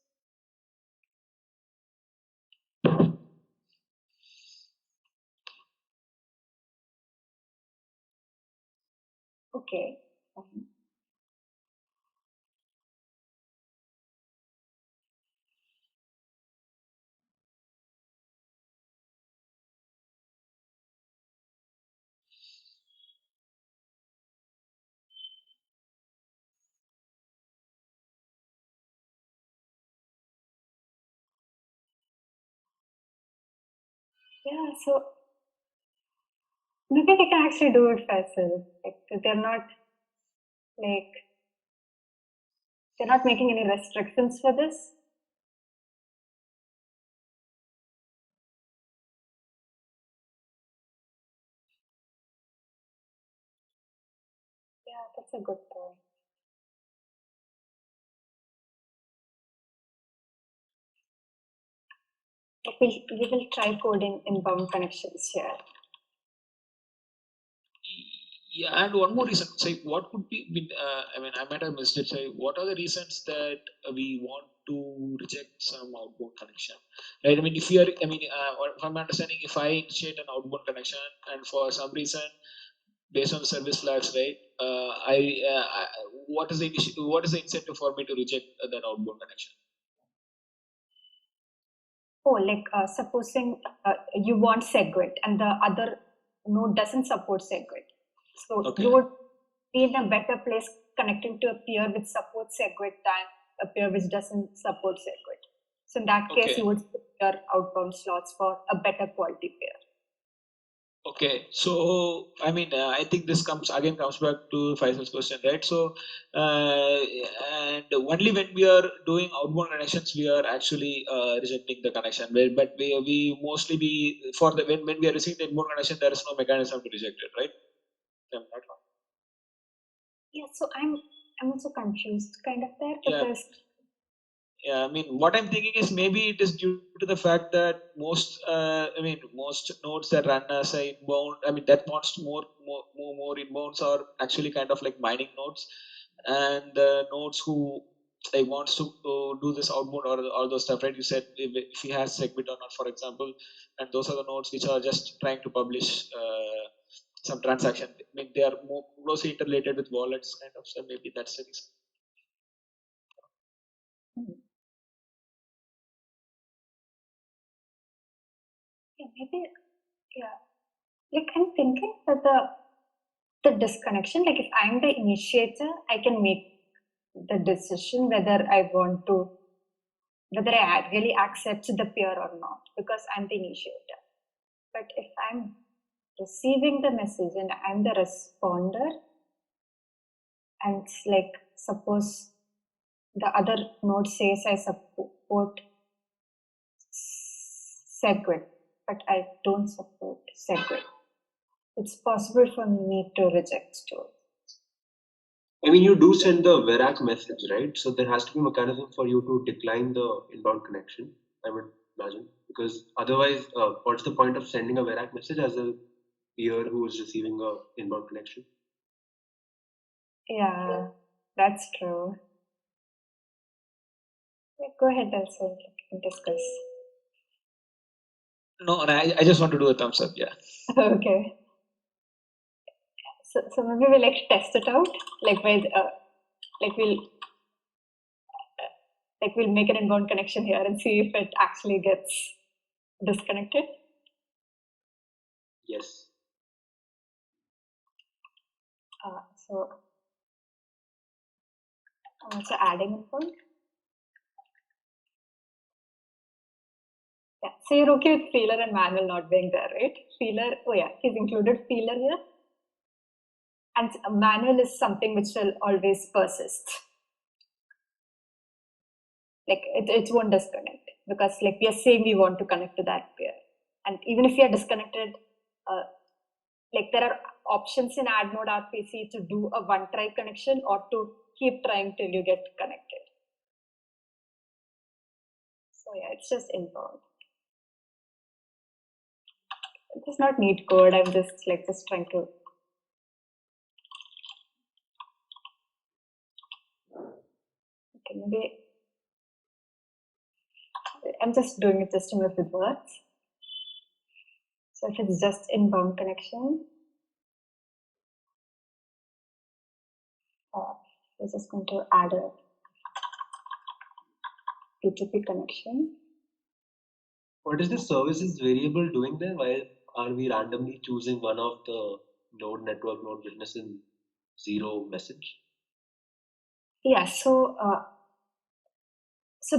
Speaker 1: okay, fine. Yeah, so maybe they can actually do it faster. Like like they're not making any restrictions for this. Yeah, that's a good point. Like we will try coding inbound connections here.
Speaker 4: Yeah, and one more reason. Say, what could be? I might have missed it. Say, what are the reasons that we want to reject some outbound connection? Right. I mean, if you are, or if I'm understanding, if I initiate an outbound connection and for some reason, based on the service flags, right? What is the what is the incentive for me to reject that outbound connection?
Speaker 1: Oh, like supposing you want SegWit and the other node doesn't support SegWit. So
Speaker 4: Okay.
Speaker 1: you would be in a better place connecting to a peer which supports SegWit than a peer which doesn't support SegWit. So in that case,
Speaker 4: Okay.
Speaker 1: you would put your outbound slots for a better quality pair.
Speaker 4: Okay, so I think this comes back to Faisal's question, right? So, and only when we are doing outbound connections, we are actually rejecting the connection. But we mostly be for the when we are receiving the inbound connection, there is no mechanism to reject it, right? I'm not wrong.
Speaker 1: Yeah, so I'm also confused kind of there
Speaker 4: Yeah.
Speaker 1: because
Speaker 4: Yeah, I mean, what I'm thinking is maybe it is due to the fact that most nodes that run as a inbound, that wants more inbounds are actually kind of like mining nodes, and the nodes who like wants to do this outbound or all those stuff, right? You said if he has segment or not, for example, and those are the nodes which are just trying to publish some transaction. I mean, they are more closely interrelated with wallets, kind of. So maybe that's the reason.
Speaker 1: yeah, maybe yeah, like I'm thinking that the disconnection, like if I'm the initiator, I can make the decision whether I really accept the peer or not because I'm the initiator. But if I'm receiving the message and I'm the responder, and like suppose the other node says I support SegWit, but I don't support SegWit, it's possible for me to reject too.
Speaker 3: I mean, you do send the Verac message, right? So there has to be a mechanism for you to decline the inbound connection, I would imagine. Because otherwise, what's the point of sending a Verac message as a peer who is receiving a inbound connection?
Speaker 1: Yeah, that's true. Yeah, go ahead, also discuss.
Speaker 4: No, I just want to do a thumbs up. Yeah.
Speaker 1: Okay. So maybe we like test it out, like with like we'll make an inbound connection here and see if it actually gets disconnected.
Speaker 3: Yes.
Speaker 1: So I'm also adding inbound. Yeah, so you're okay with feeler and manual not being there, right? Feeler, oh yeah, he's included feeler here. And manual is something which will always persist. Like it won't disconnect because like we are saying we want to connect to that pair. And even if we are disconnected, like there are options in add node RPC to do a one try connection or to keep trying till you get connected. So yeah, it's just inbound. It does not need code. I'm just trying to. Okay, maybe I'm just doing it just to know if it works. So if it's just inbound connection, we're just going to add a p2p connection.
Speaker 3: What is the services variable doing there? Why are we randomly choosing one of the node network, node witness in zero message?
Speaker 1: Yeah, so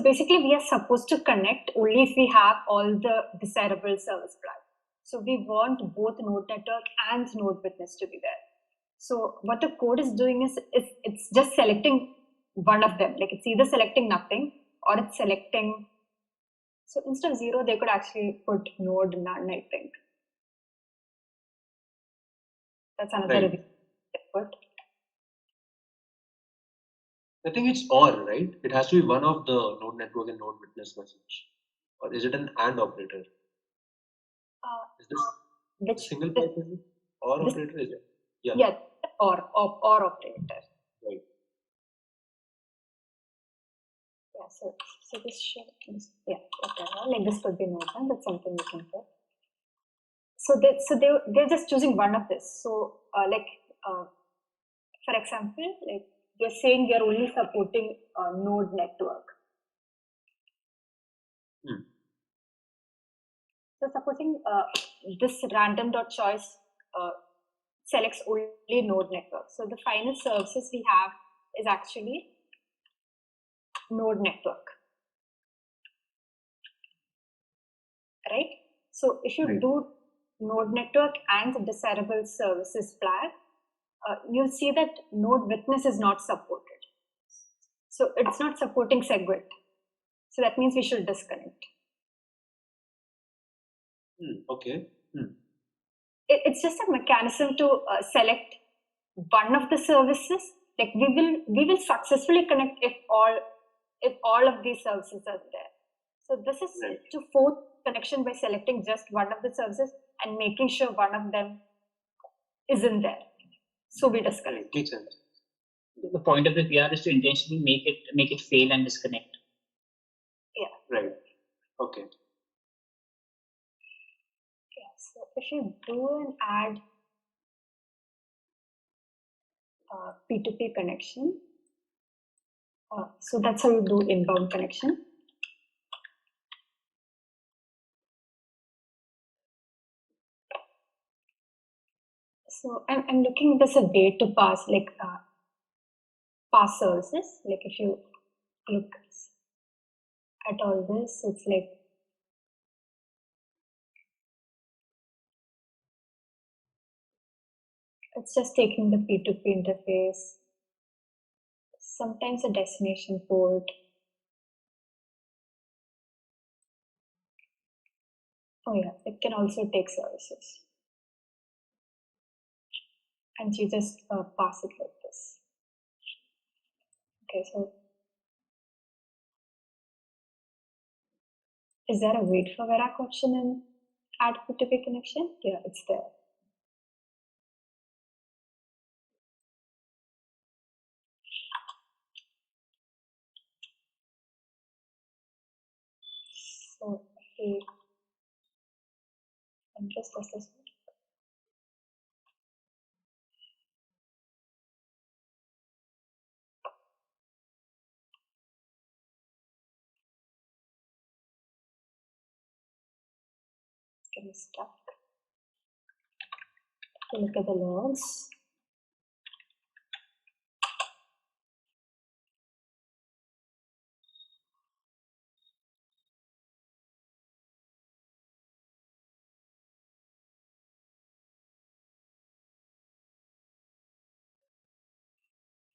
Speaker 1: basically we are supposed to connect only if we have all the desirable service flags. So we want both node network and node witness to be there. So what the code is doing is it's just selecting one of them. Like it's either selecting nothing or it's selecting. So instead of zero, they could actually put node none, I think. That's another
Speaker 3: Right.
Speaker 1: input.
Speaker 3: I think it's or, right? It has to be one of the node network and node witness message. Or is it an and operator? Is this a
Speaker 1: Which
Speaker 3: single operator? Or
Speaker 1: this,
Speaker 3: operator is it? Yeah.
Speaker 1: yeah, or operator.
Speaker 3: Right.
Speaker 1: Yeah, so this should yeah, whatever. Like this could be node one, that's something we can put. So they're just choosing one of this. So for example, like they're saying they're only supporting node network. So supposing this random dot choice selects only node network. So the final services we have is actually node network, right? So if you do node network and the desirable services flag, you'll see that node witness is not supported. So it's not supporting SegWit. So that means we should disconnect.
Speaker 3: Okay.
Speaker 1: It's just a mechanism to select one of the services. Like we will successfully connect if all of these services are there. So this is to force connection by selecting just one of the services and making sure one of them isn't there. So we disconnect.
Speaker 3: Makes sense.
Speaker 2: The point of the PR is to intentionally make it fail and disconnect.
Speaker 1: Yeah.
Speaker 3: Right. Okay.
Speaker 1: Yeah. So if you do and add p2p connection, so that's how you do inbound connection. So I'm looking there's a way to pass like pass services. Like if you look at all this, it's like it's just taking the P2P interface, sometimes a destination port. Oh yeah, it can also take services. And you just pass it like this. Okay, so is there a wait for Verac option in add p2p connection? Yeah, it's there. So hey, just test this one. It's getting stuck. Look at the logs.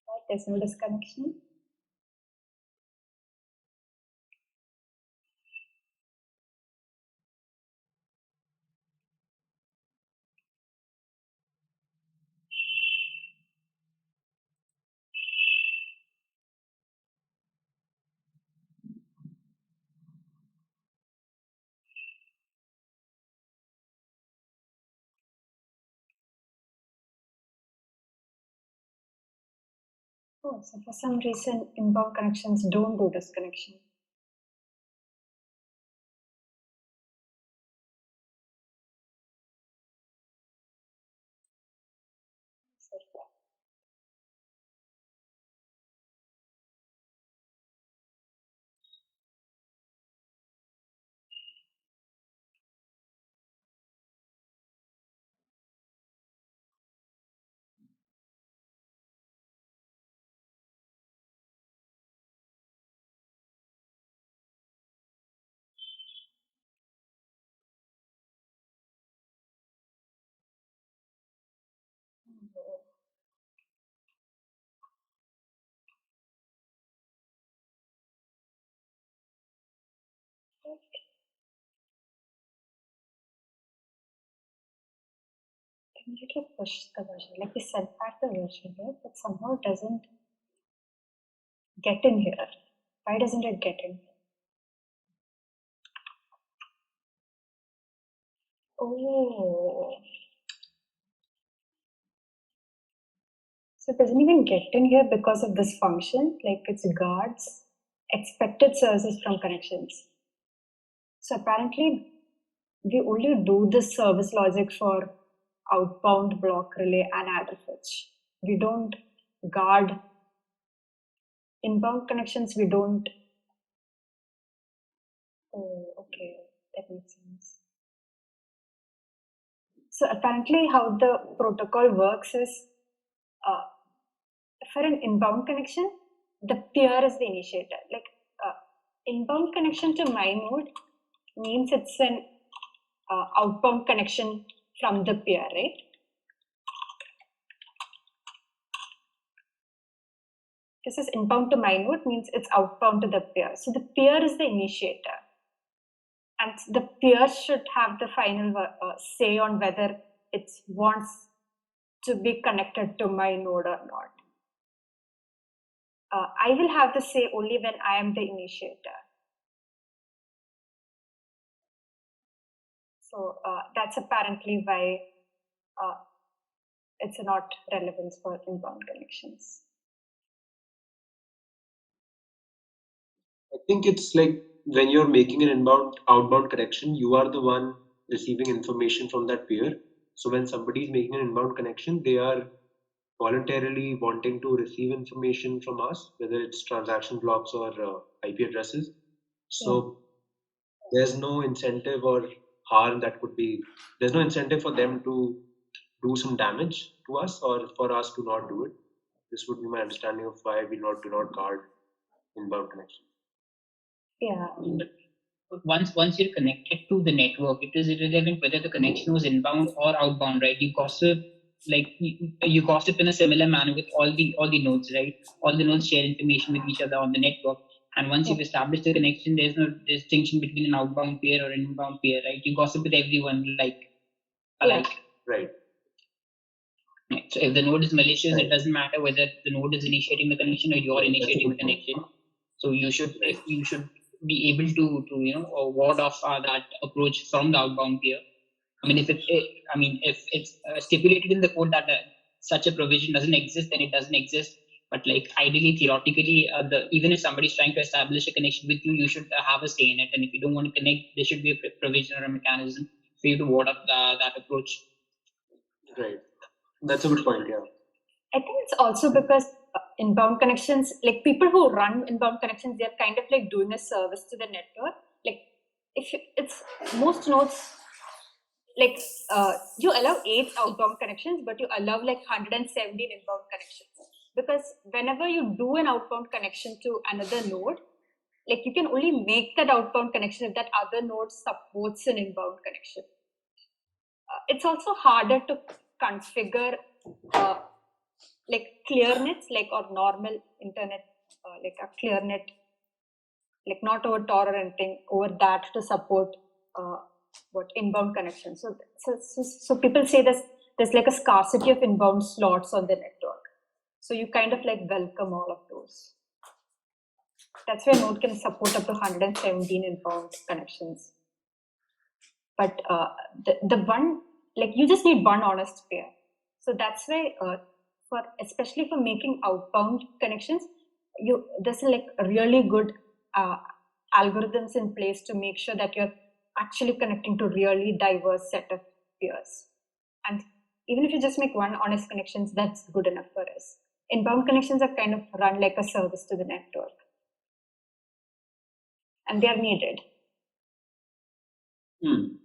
Speaker 1: Right, there's no disconnection. Oh, so for some reason, inbound connections don't do disconnection. So, immediately push the version, like we sent back the version here, but somehow it doesn't get in here. Why doesn't it get in here? Oh, so it doesn't even get in here because of this function, like it's guards expected services from connections. So apparently we only do this service logic for outbound block relay and adder fetch. We don't guard inbound connections. We don't. Oh, okay, that makes sense. So apparently how the protocol works is for an inbound connection, the peer is the initiator. Like inbound connection to my node means it's an outbound connection from the peer, right? This is inbound to my node means it's outbound to the peer. So the peer is the initiator. And the peer should have the final say on whether it wants to be connected to my node or not. I will have the say only when I am the initiator. So that's apparently why it's not relevant for inbound connections.
Speaker 3: I think it's like when you're making an outbound connection, you are the one receiving information from that peer. So when somebody is making an inbound connection, they are voluntarily wanting to receive information from us, whether it's transaction blocks or IP addresses. So there's no incentive or harm that could be, there's no incentive for them to do some damage to us or for us to not do it. This would be my understanding of why we do not guard inbound connections.
Speaker 1: Yeah.
Speaker 2: Once you're connected to the network, it is irrelevant whether the connection was inbound or outbound, right? You gossip you gossip in a similar manner with all the nodes, right? All the nodes share information with each other on the network. And once you've established a connection, there's no distinction between an outbound peer or an inbound peer, right? You gossip with everyone alike.
Speaker 3: Right.
Speaker 2: Right. So if the node is malicious,
Speaker 3: Right.
Speaker 2: it doesn't matter whether the node is initiating the connection or you're
Speaker 3: Right, that's a
Speaker 2: initiating the
Speaker 3: good point.
Speaker 2: connection. So you should
Speaker 3: Right.
Speaker 2: you should be able to ward off that approach from the outbound peer. I mean, if it's stipulated in the code that such a provision doesn't exist, then it doesn't exist. But like ideally, theoretically, even if somebody's trying to establish a connection with you, you should have a say in it. And if you don't want to connect, there should be a provision or a mechanism for you to ward off that approach.
Speaker 3: Right. That's a good point. Yeah.
Speaker 1: I think it's also because inbound connections, like people who run inbound connections, they're kind of like doing a service to the network. Like it's most nodes, like you allow 8 outbound connections, but you allow like 117 inbound connections. Because whenever you do an outbound connection to another node, like you can only make that outbound connection if that other node supports an inbound connection. It's also harder to configure like clearnets, like or normal internet, like a clearnet, like not over Tor or anything, over that to support what inbound connections. So people say there's like a scarcity of inbound slots on the network. So you kind of like welcome all of those. That's why Node can support up to 117 inbound connections. But the one, like you just need one honest pair. So that's why especially for making outbound connections, there's like really good algorithms in place to make sure that you're actually connecting to really diverse set of peers. And even if you just make one honest connections, that's good enough for us. Inbound connections are kind of run like a service to the network, and they are needed.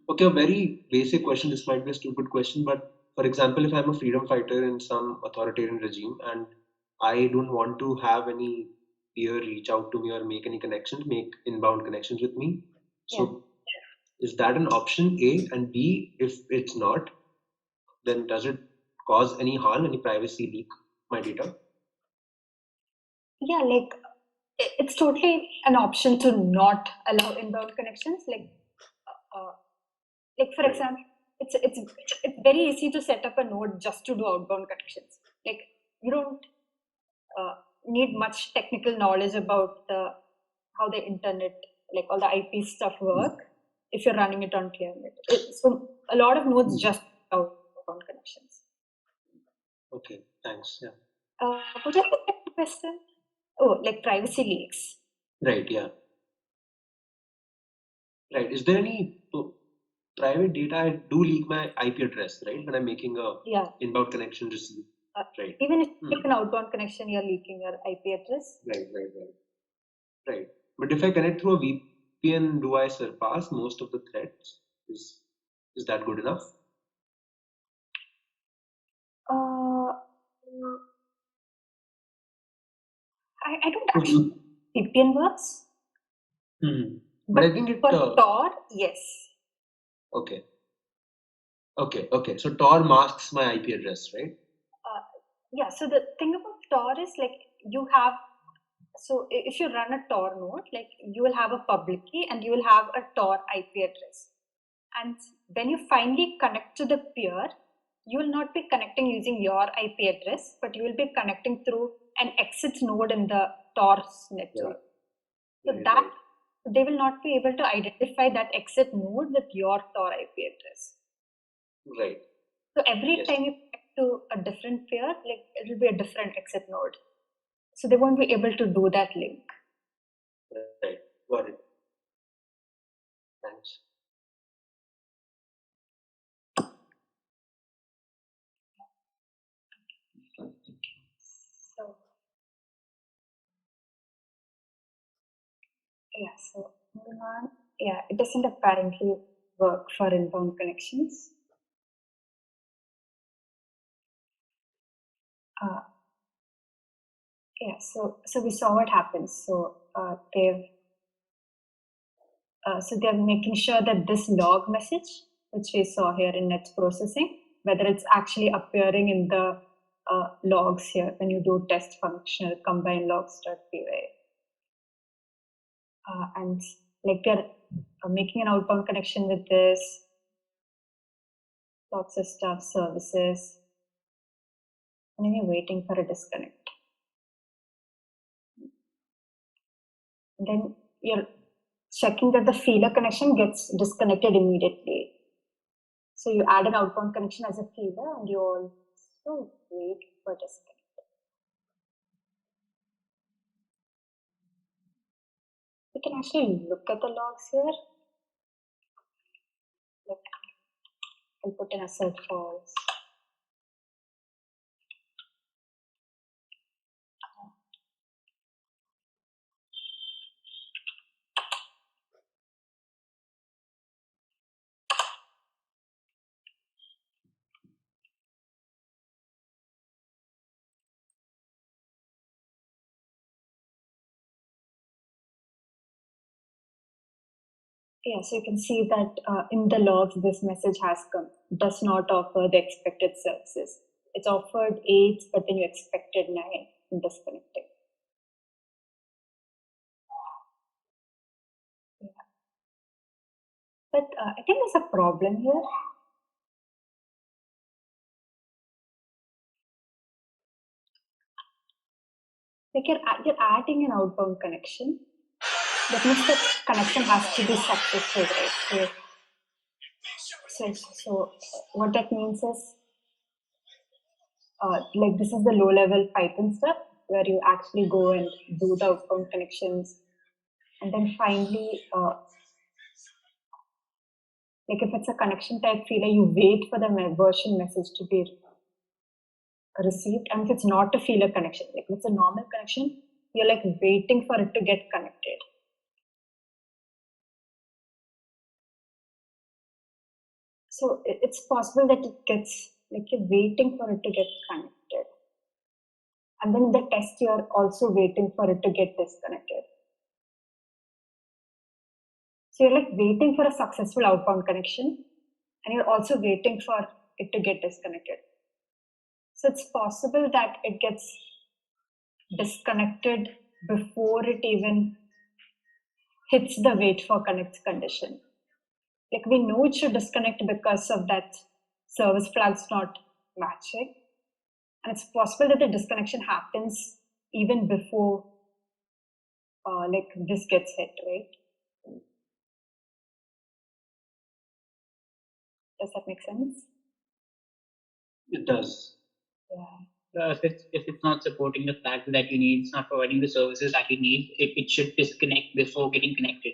Speaker 3: Okay, a very basic question. This might be a stupid question, but for example, if I'm a freedom fighter in some authoritarian regime and I don't want to have any peer reach out to me or make any connections, make inbound connections with me. So is that an option A? And B, if it's not, then does it cause any harm, any privacy leak my data?
Speaker 1: Yeah, like it's totally an option to not allow inbound connections. Like for
Speaker 3: Right.
Speaker 1: example, it's very easy to set up a node just to do outbound connections. Like you don't need much technical knowledge about how the internet, like all the IP stuff work if you're running it on clearnet. So a lot of nodes just outbound connections.
Speaker 3: Okay, thanks. Yeah.
Speaker 1: What is the second question? Oh, like privacy leaks.
Speaker 3: Right, yeah. Right. Is there any private data? I do leak my IP address, right? When I'm making a inbound connection receive. Right.
Speaker 1: Even if you make an outbound connection, you're leaking your IP address.
Speaker 3: Right. But if I connect through a VPN, do I surpass most of the threats? Is that good enough?
Speaker 1: I don't actually VPN works.
Speaker 3: But I think it.
Speaker 1: For Tor, yes.
Speaker 3: Okay. So Tor masks my IP address, right?
Speaker 1: Yeah. So the thing about Tor is like you have. So if you run a Tor node, like you will have a public key and you will have a Tor IP address. And when you finally connect to the peer, you will not be connecting using your IP address, but you will be connecting through an exit node in the Tor's network. So they will not be able to identify that exit node with your Tor IP address.
Speaker 3: Right.
Speaker 1: So every time you connect to a different peer, like it will be a different exit node. So they won't be able to do that link.
Speaker 3: Right. Got it. Thanks. So moving on. Yeah, it doesn't apparently work for inbound connections. So we saw what happens. So they're making sure that this log message, which we saw here in net processing, whether it's actually appearing in the logs here when you do test functional combine logs.py. And like they're making an outbound connection with this, lots of stuff, services.
Speaker 1: and then you're waiting for a disconnect. And then you're checking that the feeler connection gets disconnected immediately. So you add an outbound connection as a feeler and you also wait for disconnect. We can actually look at the logs here. Like, I'll put in assert false. Yeah, so you can see that in the logs, this message has come, does not offer the expected services. It's offered 8, but then you expected 9 in disconnecting. Yeah. But I think there's a problem here. Like you're adding an outbound connection. That means the connection has to be successful, right? So what that means is, like this is the low-level Python stuff where you actually go and do the outbound connections, and then finally, like if it's a connection type feeler, you wait for the version message to be received, and if it's not a feeler connection, like if it's a normal connection, you're like waiting for it to get connected. So it's possible that it gets, like you're waiting for it to get connected. And then in the test, you're also waiting for it to get disconnected. So you're like waiting for a successful outbound connection, and you're also waiting for it to get disconnected. So it's possible that it gets disconnected before it even hits the wait for connect condition. Like we know it should disconnect because of that service flags not matching. And it's possible that the disconnection happens even before like this gets hit, right? Does that make sense?
Speaker 3: It does.
Speaker 1: Yeah.
Speaker 2: If it's not supporting the fact that you need, it's not providing the services that you need, it should disconnect before getting connected.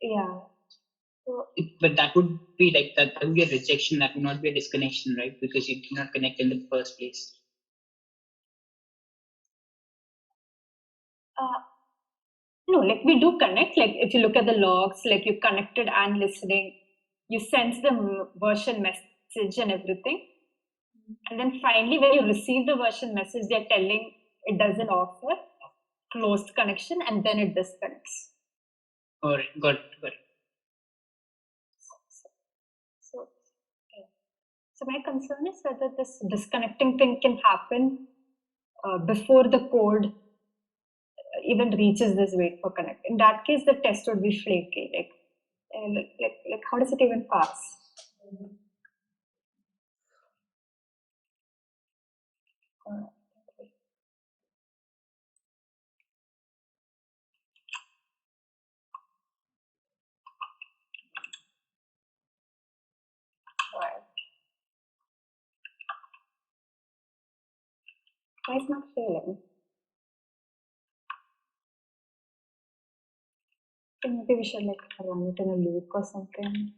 Speaker 1: Yeah. So,
Speaker 2: But that would be like that would be a rejection. That would not be a disconnection, right? Because you did not connect in the first place.
Speaker 1: no, like we do connect. Like if you look at the logs, like you connected and listening, you sense the version message and everything. And then finally, when you receive the version message, they're telling it doesn't offer closed connection, and then it disconnects.
Speaker 2: All right, got it.
Speaker 1: So, yeah. So my concern is whether this disconnecting thing can happen before the code even reaches this wait for connect. In that case, the test would be flaky. Like how does it even pass? Why is not failing? Maybe we should like run it in a loop or something.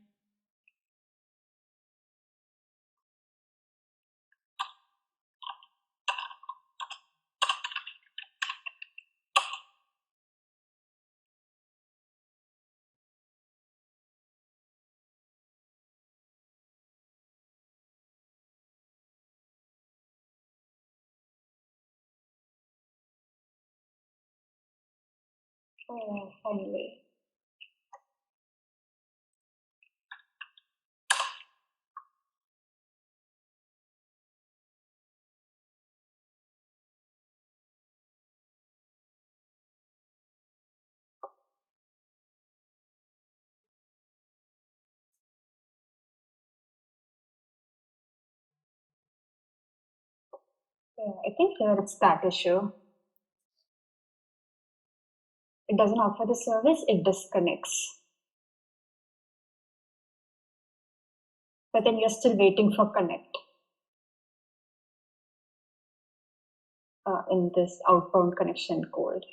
Speaker 1: Oh, finally. Yeah, I think here it's that issue. It doesn't offer the service, it disconnects. But then you're still waiting for connect in this outbound connection code.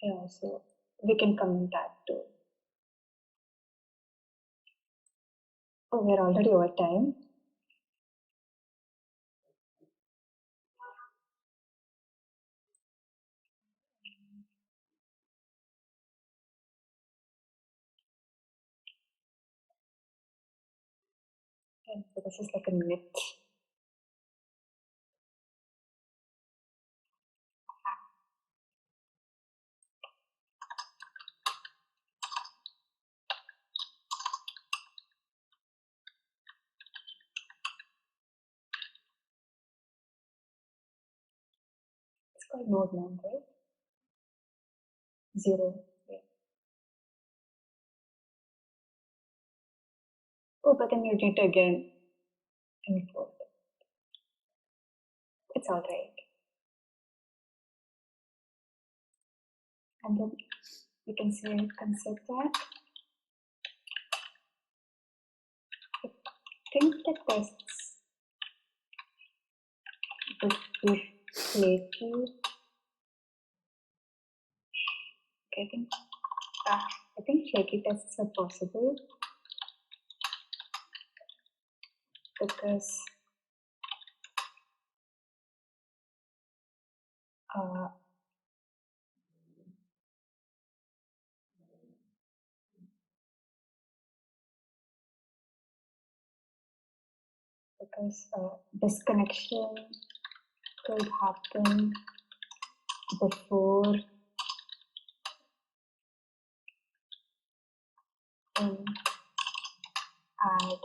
Speaker 1: Yeah, so we can comment that too. Oh, we're already over time. And so this is like a minute. It's called node man, right? 0. Yeah. Oh, but then you need to again import it. It's all right. And then you can say concept that. I think the tests would be flaky. Okay, I think flaky tests are possible because disconnection could happen before an add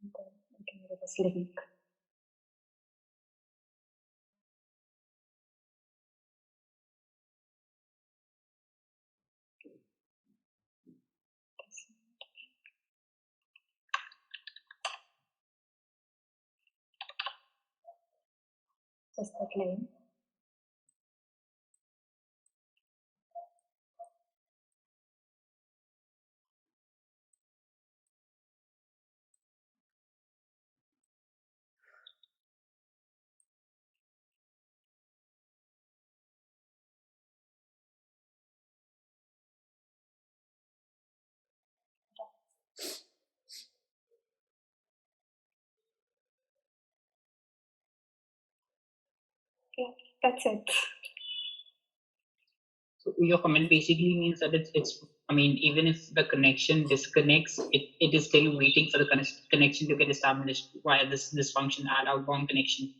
Speaker 1: and then we can give this link. Just that line. Yeah, that's it.
Speaker 2: So your comment basically means that it's I mean, even if the connection disconnects, it is still waiting for the connection to get established via this function add outbound connection.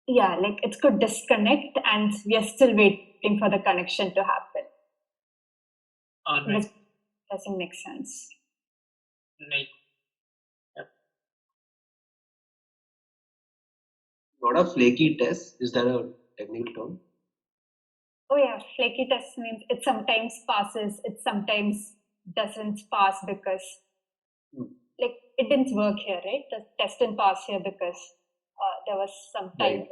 Speaker 1: Yeah, like it could disconnect and we are still waiting for the connection to happen.
Speaker 2: All right.
Speaker 1: This doesn't make sense.
Speaker 2: Right.
Speaker 3: What are flaky tests? Is that a technical term?
Speaker 1: Oh yeah, flaky test means it sometimes passes, it sometimes doesn't pass because like it didn't work here, right? The test didn't pass here because there was some time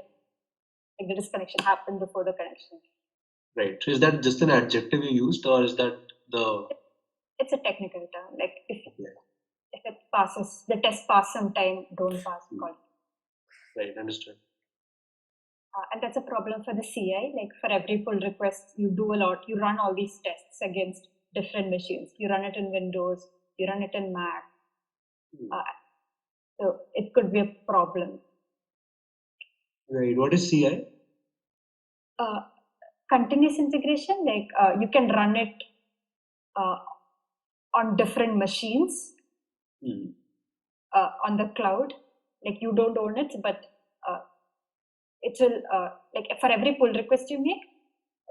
Speaker 1: like the disconnection happened before the connection.
Speaker 3: Right. So is that just an adjective you used, or is that the?
Speaker 1: It's a technical term. Like if it passes, the test pass sometime, don't pass.
Speaker 3: Right. Understood.
Speaker 1: And that's a problem for the CI. Like for every pull request, you do a lot. You run all these tests against different machines. You run it in Windows. You run it in Mac. So it could be a problem.
Speaker 3: Right. What is CI?
Speaker 1: Continuous integration. Like you can run it on different machines on the cloud. Like you don't own it, but it will like for every pull request you make,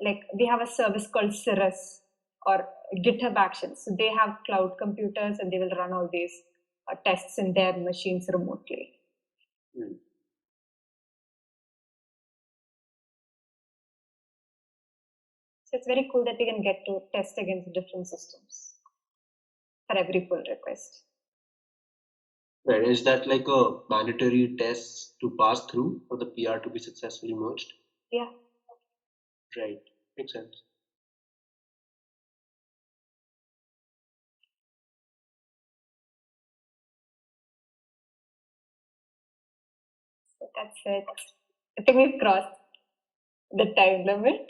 Speaker 1: like we have a service called Cirrus or GitHub Actions. So they have cloud computers and they will run all these tests in their machines remotely. So it's very cool that we can get to test against different systems for every pull request.
Speaker 3: Right. Is that like a mandatory test to pass through for the PR to be successfully merged?
Speaker 1: Yeah.
Speaker 3: Right. Makes sense.
Speaker 1: So that's it. I think we've crossed the time limit.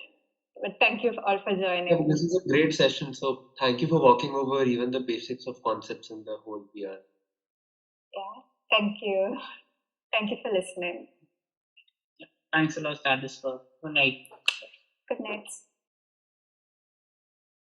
Speaker 1: But thank you all for
Speaker 3: Yeah,
Speaker 1: joining.
Speaker 3: this is a great session. So thank you for walking over even the basics of concepts in the whole PR.
Speaker 1: Yeah. Thank you. Thank you for listening.
Speaker 2: Thanks a lot, Stardust, for good night.
Speaker 1: Good night.